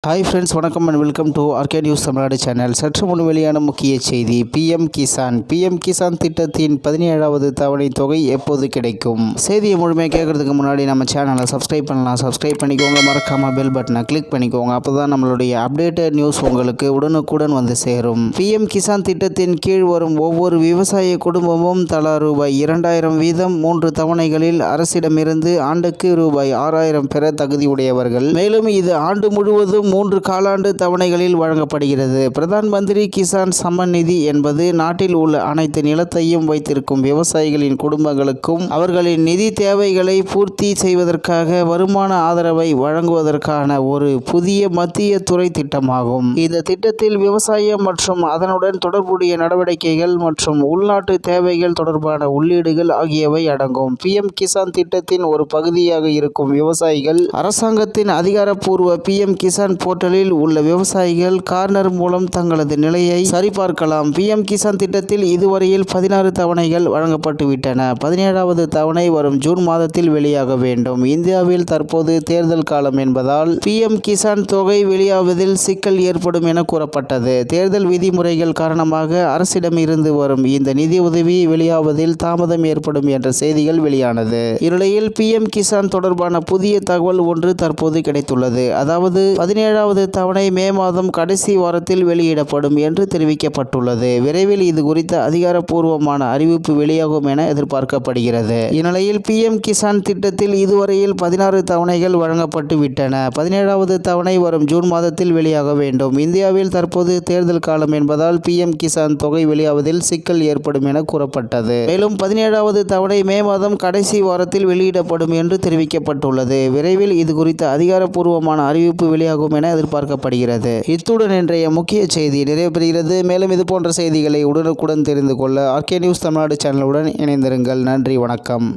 Hi friends, வணக்கம் and welcome to RK news Tamil Nadu channel. சற்று முன் வெளியான முக்கிய செய்தி. பிஎம் கிசான் திட்டத்தின் 17வது தவணை தொகை எப்போது கிடைக்கும்? செய்தியை முழுமையாக கேட்கறதுக்கு முன்னாடி நம்ம சேனலை சப்ஸ்கிரைப் பண்ணலாம். சப்ஸ்கிரைப் பண்ணிக்கோங்க, மறக்காம பெல் பட்டனை கிளிக் பண்ணிக்கோங்க. அப்போ தான் நம்மளுடைய அப்டேட்டட் நியூஸ் உங்களுக்கு உடனுக்குடன் வந்து சேரும். பிஎம் கிசான் திட்டத்தின் கீழ் வரும் ஒவ்வொரு விவசாய குடும்பமும் தலா ரூபாய் 2000 வீதம் 3 தவணைகளில் அரசிடமிருந்து ஆண்டுக்கு ரூபாய் 6000 பெற தகுதியுடையவர்கள். மேலும் இது ஆண்டு முழுவதும் 3 காலாண்டு தவணைகளில் வழங்கப்படுகிறது. பிரதான் மந்திரி கிசான் சம்மன் நிதி என்பது நாட்டில் உள்ள அனைத்து நிலத்தையும் வைத்திருக்கும் விவசாயிகளின் குடும்பங்களுக்கும் அவர்களின் நிதி தேவைகளை பூர்த்தி செய்வதற்காக வருமான ஆதரவை வழங்குவதற்கான ஒரு புதிய மத்திய துறை திட்டமாகும். இந்த திட்டத்தில் விவசாயம் மற்றும் அதனுடன் தொடர்புடைய நடவடிக்கைகள் மற்றும் உள்நாட்டு தேவைகள் தொடர்பான உள்ளீடுகள் ஆகியவை அடங்கும். பிஎம் கிசான் திட்டத்தின் ஒரு பகுதியாக இருக்கும் விவசாயிகள் அரசாங்கத்தின் அதிகாரப்பூர்வ பிஎம் கிசான் போர்ட்டலில் உள்ள விவசாயிகள் கார்னர் மூலம் தங்களது நிலையை சரிபார்க்கலாம். பிஎம் கிசான் திட்டத்தில் இதுவரையில் 16 தவணைகள் வழங்கப்பட்டுவிட்டன. 17வது தவணை வரும் ஜூன் மாதத்தில் வெளியாக வேண்டும். இந்தியாவில் தற்போது தேர்தல் காலம் என்பதால் பிஎம் கிசான் தொகை வெளியாவதில் சிக்கல் ஏற்படும் என கூறப்பட்டது. தேர்தல் விதிமுறைகள் காரணமாக அரசிடமிருந்து வரும் இந்த நிதி உதவி வெளியாவதில் தாமதம் ஏற்படும் என்ற செய்திகள் வெளியானது. இந்நிலையில் பிஎம் கிசான் தொடர்பான புதிய தகவல் ஒன்று தற்போது கிடைத்துள்ளது. அதாவது 17வது தவணை மே மாதம் கடைசி வாரத்தில் வெளியிடப்படும் என்று தெரிவிக்கப்பட்டுள்ளது. விரைவில் இது குறித்த அதிகாரப்பூர்வமான அறிவிப்பு வெளியாகும் என எதிர்பார்க்கப்படுகிறது. இந்நிலையில் பிஎம் கிசான் திட்டத்தில் இதுவரையில் 16 தவணைகள் வழங்கப்பட்டு விட்டன. 17வது தவணை வரும் ஜூன் மாதத்தில் வெளியாக வேண்டும். இந்தியாவில் தற்போது தேர்தல் காலம் என்பதால் பிஎம் கிசான் தொகை வெளியாவதில் சிக்கல் ஏற்படும் என கூறப்பட்டது. மேலும் 17வது தவணை மே மாதம் கடைசி வாரத்தில் வெளியிடப்படும் என்று தெரிவிக்கப்பட்டுள்ளது. விரைவில் இது குறித்த அதிகாரப்பூர்வமான அறிவிப்பு வெளியாகும் என எதிர்பார்க்கப்படுகிறது. இத்துடன் இன்றைய முக்கிய செய்தி நிறைவு பெறுகிறது. மேலும் இது போன்ற செய்திகளை உடனுக்குடன் தெரிந்து கொள்ள ஆர்கே நியூஸ் தமிழ்நாடு சேனலுடன் இணைந்திருங்கள். நன்றி, வணக்கம்.